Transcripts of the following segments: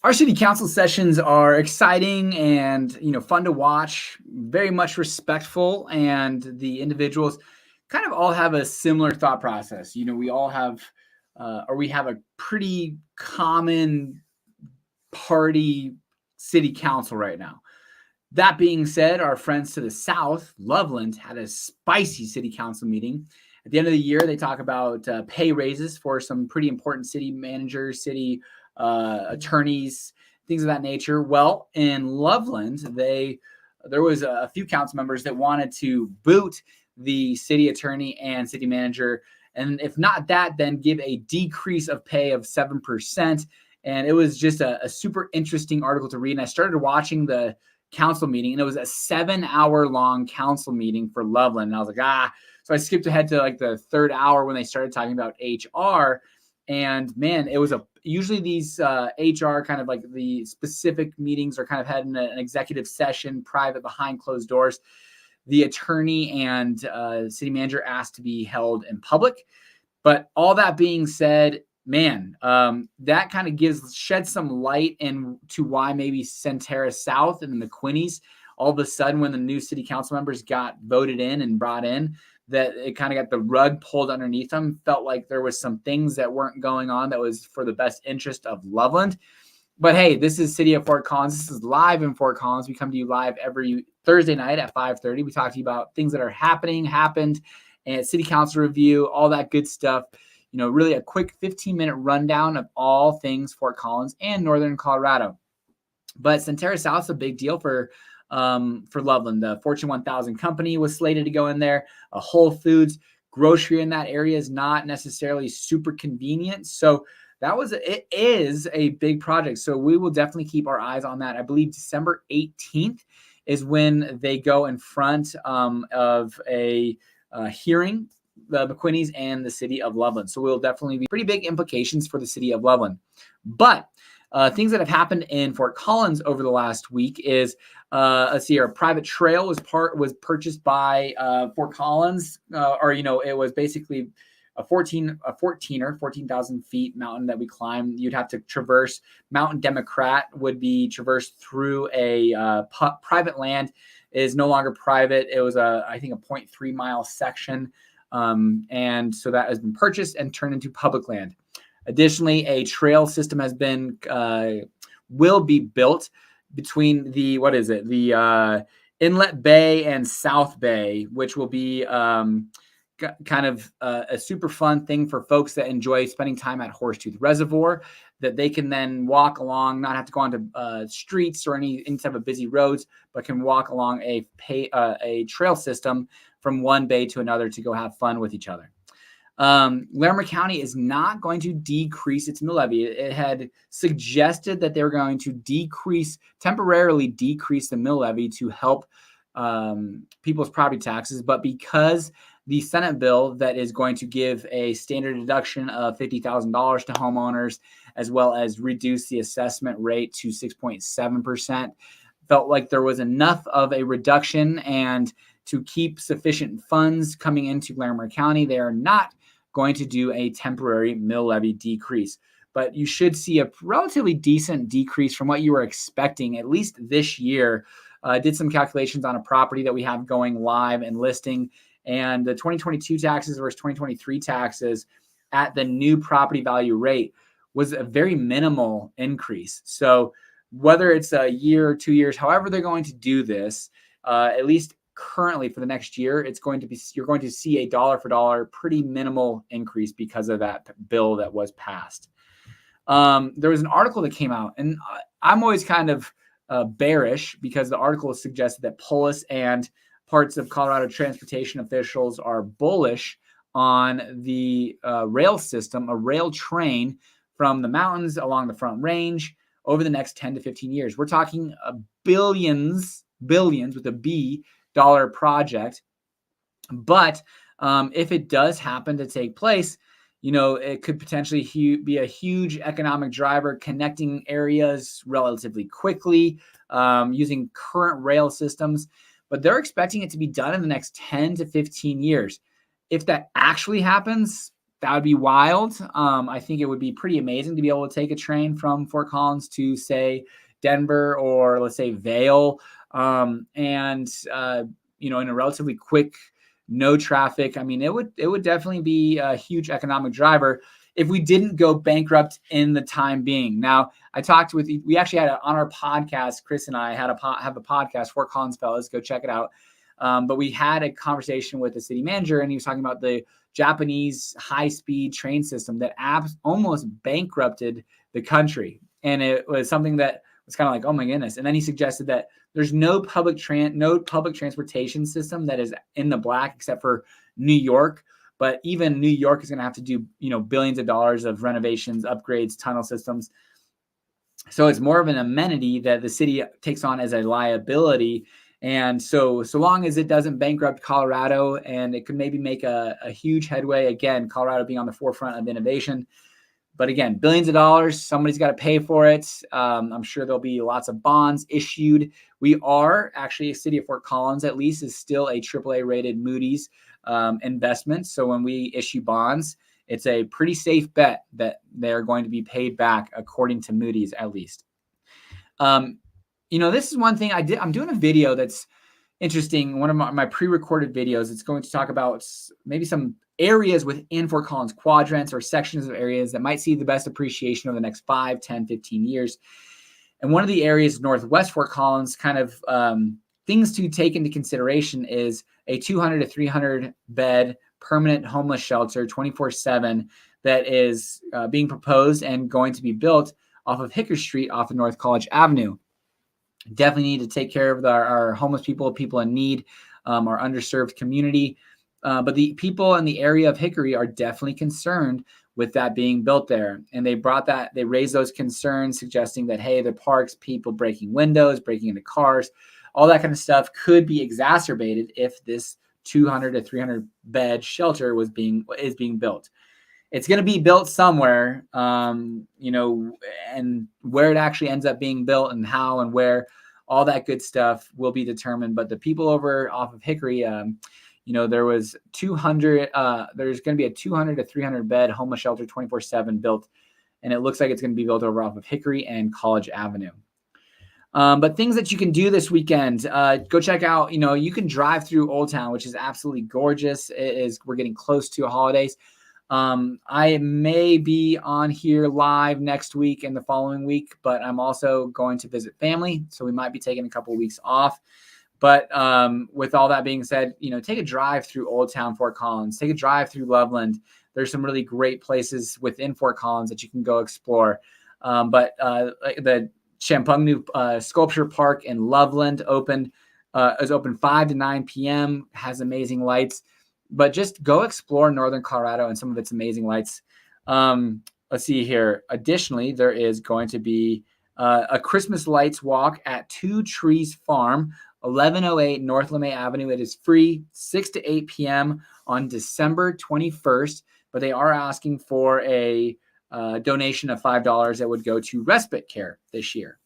Our city council sessions are exciting and fun to watch, very much respectful, and the individuals kind of all have a similar thought process. We all have or we have a pretty common party city council right now. That being said, our friends to the south, Loveland, had a spicy city council meeting. At the end of the year, they talk about pay raises for some pretty important city managers, city attorneys, things of that nature. Well, in Loveland, there was a few council members that wanted to boot the city attorney and city manager, and if not that, then give a decrease of pay of 7%. And it was just a super interesting article to read. And I started watching the council meeting, and it was a 7-hour long council meeting for Loveland. And I was like, so I skipped ahead to like the third hour when they started talking about HR. And man, it was usually these HR kind of like the specific meetings are kind of had in an executive session, private, behind closed doors. The attorney and city manager asked to be held in public. But all that being said, man, that kind of sheds some light into why maybe Centerra South and the McQuinnies, all of a sudden when the new city council members got voted in and brought in, that it kind of got the rug pulled underneath them, felt like there was some things that weren't going on that was for the best interest of Loveland. But hey, this is City of Fort Collins. This is live in Fort Collins. We come to you live every Thursday night at 5:30. We talk to you about things that are happened, and city council review, all that good stuff. Really a quick 15-minute rundown of all things Fort Collins and Northern Colorado. But Centerra South is a big deal for Loveland. The Fortune 1000 company was slated to go in there. A Whole Foods grocery in that area is not necessarily super convenient. So it is a big project. So we will definitely keep our eyes on that. I believe December 18th is when they go in front of a hearing, the McQuinnies and the city of Loveland. So we'll definitely be pretty big implications for the city of Loveland. But things that have happened in Fort Collins over the last week is, let's see here, a private trail was purchased by Fort Collins, it was basically a 14,000 feet mountain that we climb. You'd have to traverse. Mountain Democrat would be traversed through a private land. It is no longer private. It was I think a 0.3 mile section. And so that has been purchased and turned into public land. Additionally, a trail system will be built between the Inlet Bay and South Bay, which will be kind of a super fun thing for folks that enjoy spending time at Horsetooth Reservoir, that they can then walk along, not have to go onto streets or any type of busy roads, but can walk along a trail system from one bay to another to go have fun with each other. Lamar County is not going to decrease its mill levy. It had suggested that they were going to temporarily decrease the mill levy to help people's property taxes, but because the Senate bill that is going to give a standard deduction of $50,000 to homeowners, as well as reduce the assessment rate to 6.7%, felt like there was enough of a reduction, and to keep sufficient funds coming into Lamar County, they are not going to do a temporary mill levy decrease. But you should see a relatively decent decrease from what you were expecting, at least this year. I did some calculations on a property that we have going live and listing, and the 2022 taxes versus 2023 taxes at the new property value rate was a very minimal increase. So whether it's a year or 2 years, however they're going to do this, at least currently for the next year, you're going to see a dollar for dollar pretty minimal increase because of that bill that was passed. There was an article that came out, and I'm always kind of bearish because the article suggested that Polis and parts of Colorado transportation officials are bullish on the rail system, a rail train from the mountains along the Front Range over the next 10 to 15 years. We're talking billions with a B dollar project. But if it does happen to take place, it could potentially be a huge economic driver, connecting areas relatively quickly using current rail systems. But they're expecting it to be done in the next 10 to 15 years. If that actually happens, That would be wild. I think it would be pretty amazing to be able to take a train from Fort Collins to, say, Denver, or let's say Vail, and in a relatively quick, no traffic. I mean, it would definitely be a huge economic driver if we didn't go bankrupt in the time being. Now, we actually had on our podcast, Chris and I have a podcast, Fort Collins Fellas, go check it out. But we had a conversation with the city manager, and he was talking about the Japanese high-speed train system that almost bankrupted the country. And it was something that was kind of like, oh my goodness. And then he suggested that there's no public transportation system that is in the black except for New York. But even New York is going to have to do, billions of dollars of renovations, upgrades, tunnel systems. So it's more of an amenity that the city takes on as a liability. And so long as it doesn't bankrupt Colorado, and it could maybe make a huge headway, again, Colorado being on the forefront of innovation. But again, billions of dollars, somebody's got to pay for it. I'm sure there'll be lots of bonds issued. We are actually, a city of Fort Collins, at least, is still a AAA rated Moody's investment. So when we issue bonds, it's a pretty safe bet that they're going to be paid back according to Moody's, at least. This is one thing I'm doing a video that's interesting. One of my pre-recorded videos. It's going to talk about maybe some areas within Fort Collins quadrants or sections of areas that might see the best appreciation over the next 5, 10, 15 years. And one of the areas northwest Fort Collins, kind of things to take into consideration, is a 200 to 300 bed permanent homeless shelter 24/7 that is being proposed and going to be built off of Hickory Street off of North College Avenue. Definitely need to take care of our homeless people in need, our underserved community. But the people in the area of Hickory are definitely concerned with that being built there. And they raised those concerns, suggesting that, hey, the parks, people breaking windows, breaking into cars, all that kind of stuff could be exacerbated if this 200 to 300 bed shelter is being built. It's going to be built somewhere, and where it actually ends up being built and how and where, all that good stuff will be determined. But the people over off of Hickory, there was 200, there's going to be a 200 to 300 bed homeless shelter 24/7 built. And it looks like it's going to be built over off of Hickory and College Avenue. But things that you can do this weekend, go check out, you can drive through Old Town, which is absolutely gorgeous. We're getting close to holidays. I may be on here live next week and the following week, but I'm also going to visit family. So we might be taking a couple of weeks off. But with all that being said, take a drive through Old Town Fort Collins, take a drive through Loveland. There's some really great places within Fort Collins that you can go explore. But the Champugnu Sculpture Park in Loveland is open 5 to 9 p.m., has amazing lights. But just go explore northern Colorado and some of its amazing lights. Let's see here. Additionally, there is going to be a Christmas lights walk at Two Trees Farm, 1108 North LeMay Avenue. It is free, 6 to 8 p.m. on December 21st. But they are asking for a donation of $5 that would go to respite care this year.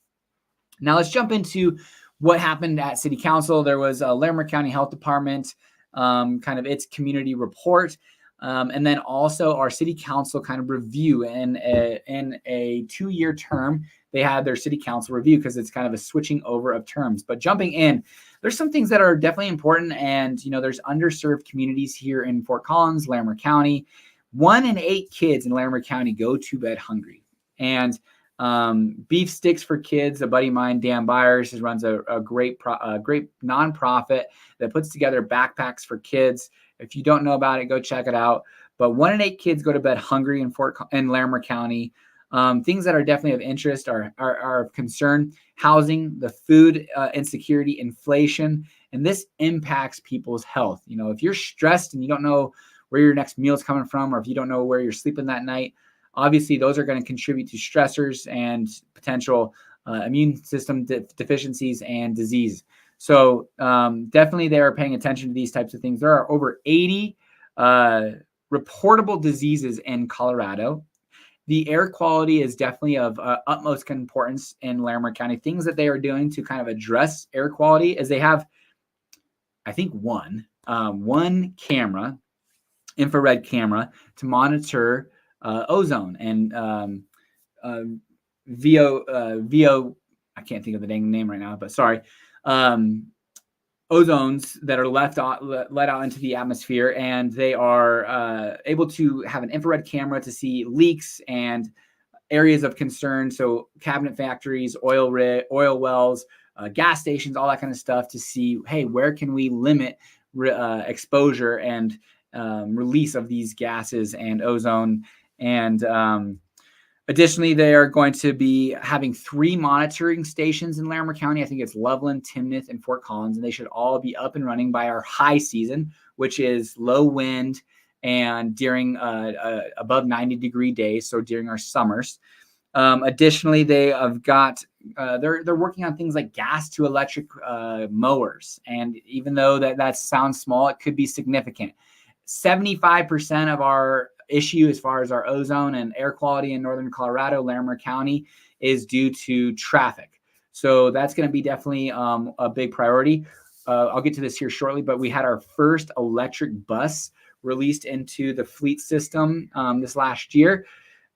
Now let's jump into what happened at City Council. There was a Lamar County Health Department, kind of its community report, and then also our City Council kind of review. In a 2-year term, they had their City Council review because it's kind of a switching over of terms. But jumping in, there's some things that are definitely important, and there's underserved communities here in Fort Collins, Lamar County. 1 in 8 kids in Lamar County go to bed hungry. And Beef Sticks for Kids, a buddy of mine, Dan Byers, runs a great nonprofit that puts together backpacks for kids. If you don't know about it, go check it out. But 1 in 8 kids go to bed hungry in Lamar County. Things that are definitely of interest are of concern: housing, the food insecurity, inflation, and this impacts people's health. If you're stressed and you don't know where your next meal is coming from, or if you don't know where you're sleeping that night, obviously those are going to contribute to stressors and potential immune system deficiencies and disease. So definitely they are paying attention to these types of things. There are over 80 reportable diseases in Colorado. The air quality is definitely of utmost importance in Lamar County. Things that they are doing to kind of address air quality is they have, I think, one camera infrared camera to monitor ozone and VO. I can't think of the dang name right now, but sorry. Ozones that are let out into the atmosphere, and they are able to have an infrared camera to see leaks and areas of concern. So cabinet factories, oil wells, gas stations, all that kind of stuff to see, hey, where can we limit exposure and release of these gases and ozone. And additionally, they are going to be having 3 monitoring stations in Larimer County. I think it's Loveland, Timnath, and Fort Collins, and they should all be up and running by our high season, which is low wind and during above 90-degree days, so during our summers. Additionally, they have got they're working on things like gas to electric mowers, and even though that sounds small, it could be significant. 75% of our issue as far as our ozone and air quality in northern Colorado, Larimer County, is due to traffic. So that's going to be definitely a big priority. I'll get to this here shortly, but we had our first electric bus released into the fleet system this last year.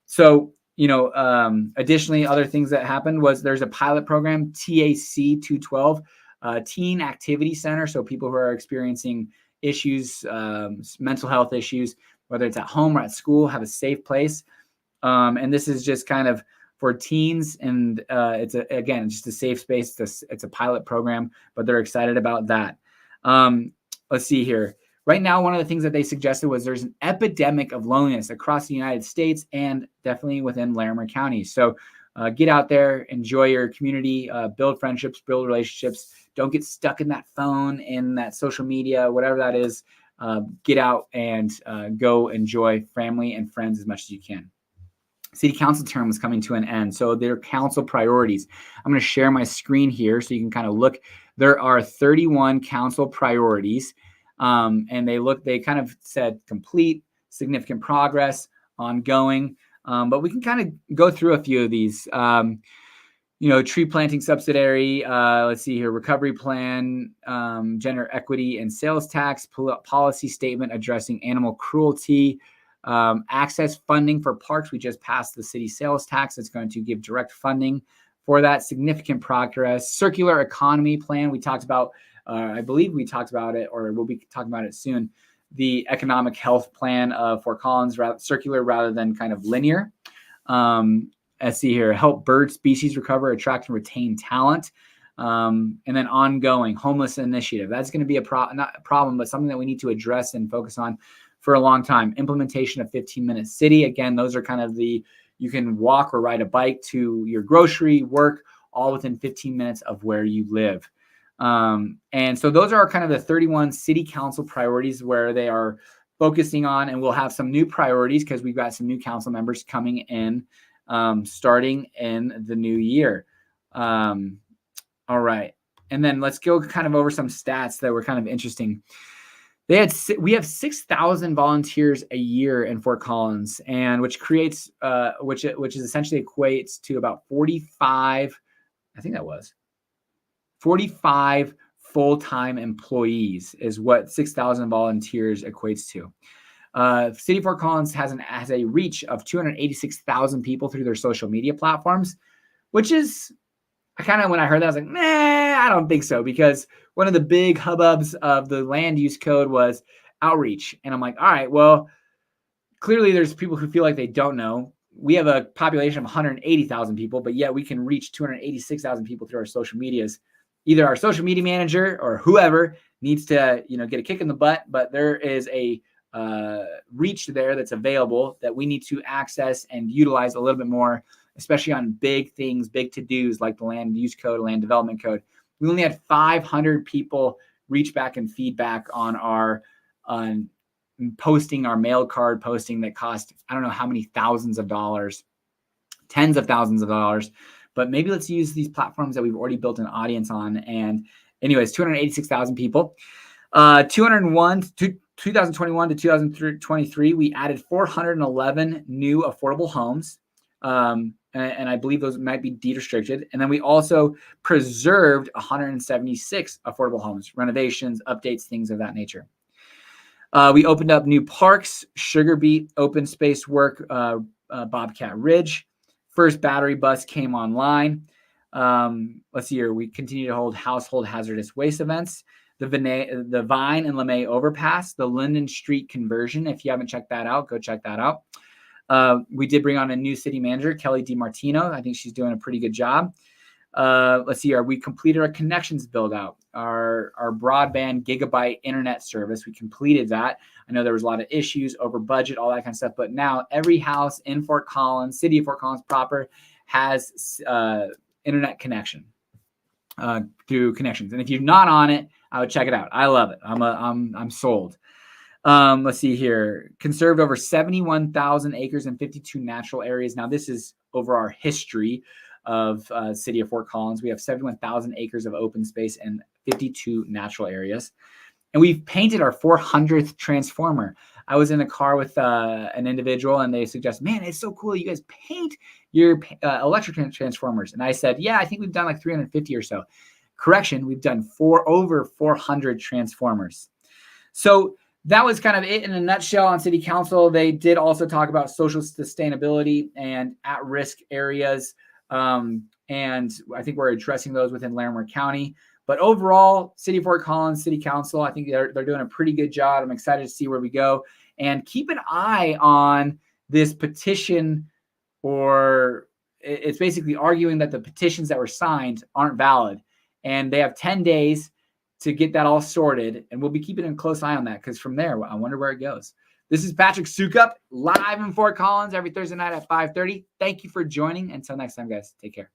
So, additionally, other things that happened was there's a pilot program, TAC 212, Teen Activity Center. So people who are experiencing issues, mental health issues, whether it's at home or at school, have a safe place. And this is just kind of for teens, and it's just a safe space. It's a pilot program, but they're excited about that. Let's see here. Right now, one of the things that they suggested was there's an epidemic of loneliness across the United States and definitely within Larimer County. So get out there, enjoy your community, build friendships, build relationships. Don't get stuck in that phone, in that social media, whatever that is. Get out and go enjoy family and friends as much as you can. City council term is coming to an end. So their council priorities. I'm going to share my screen here so you can kind of look. There are 31 council priorities. And they kind of said complete, significant progress, ongoing. But we can kind of go through a few of these. Tree planting subsidiary, let's see here, recovery plan, gender equity and sales tax, policy statement addressing animal cruelty, access funding for parks. We just passed the city sales tax. That's going to give direct funding for that. Significant progress. Circular economy plan. We talked about, I believe we talked about it, or we'll be talking about it soon. The economic health plan of Fort Collins, circular rather than kind of linear. Let's see here, help bird species recover, attract and retain talent. And then ongoing homeless initiative. That's going to be not a problem, but something that we need to address and focus on for a long time. Implementation of 15-minute city. Again, those are kind of you can walk or ride a bike to your grocery, work, all within 15 minutes of where you live. And so those are kind of the 31 city council priorities where they are focusing on, and we'll have some new priorities because we've got some new council members coming in, starting in the new year. All right. And then let's go kind of over some stats that were kind of interesting. We have 6,000 volunteers a year in Fort Collins, and which creates, which is essentially equates to about 45 full-time employees is what 6,000 volunteers equates to. City of Fort Collins has a reach of 286,000 people through their social media platforms, which is, when I heard that, I was like, nah, I don't think so, because one of the big hubbubs of the land use code was outreach. And I'm like, all right, well, clearly there's people who feel like they don't know. We have a population of 180,000 people, but yet we can reach 286,000 people through our social medias. Either our social media manager or whoever needs to, get a kick in the butt, but there is a reach there that's available that we need to access and utilize a little bit more, especially on big things, big to-dos like the land use code, land development code. We only had 500 people reach back and feedback on posting, our mail card posting that cost, I don't know how many thousands of dollars, tens of thousands of dollars, but maybe let's use these platforms that we've already built an audience on. And anyways, 286,000 people. 2021 to 2023, we added 411 new affordable homes. And I believe those might be deed restricted. And then we also preserved 176 affordable homes, renovations, updates, things of that nature. We opened up new parks, Sugar Beet, open space work, Bobcat Ridge. First battery bus came online. Let's see here. We continue to hold household hazardous waste events. The Vine and LeMay overpass, the Linden Street conversion. If you haven't checked that out, go check that out. We did bring on a new city manager, Kelly DiMartino. I think she's doing a pretty good job. Let's see, we completed our connections build out, our broadband gigabyte internet service. We completed that. I know there was a lot of issues over budget, all that kind of stuff, but now every house in Fort Collins, city of Fort Collins proper, has internet connection through connections. And if you're not on it, I would check it out. I love it. I'm sold. Let's see here. Conserved over 71,000 acres and 52 natural areas. Now this is over our history of city of Fort Collins. We have 71,000 acres of open space and 52 natural areas. And we've painted our 400th transformer. I was in a car with an individual and they suggest, man, it's so cool. You guys paint your electric transformers. And I said, yeah, I think we've done like 350 or so. Correction, we've done over 400 transformers. So that was kind of it in a nutshell on city council. They did also talk about social sustainability and at-risk areas. And I think we're addressing those within Lamar County. But overall, City of Fort Collins, City Council, I think they're doing a pretty good job. I'm excited to see where we go. And keep an eye on this petition, or it's basically arguing that the petitions that were signed aren't valid. And they have 10 days to get that all sorted. And we'll be keeping a close eye on that, because from there, I wonder where it goes. This is Patrick Sukup, live in Fort Collins every Thursday night at 5:30. Thank you for joining. Until next time, guys, take care.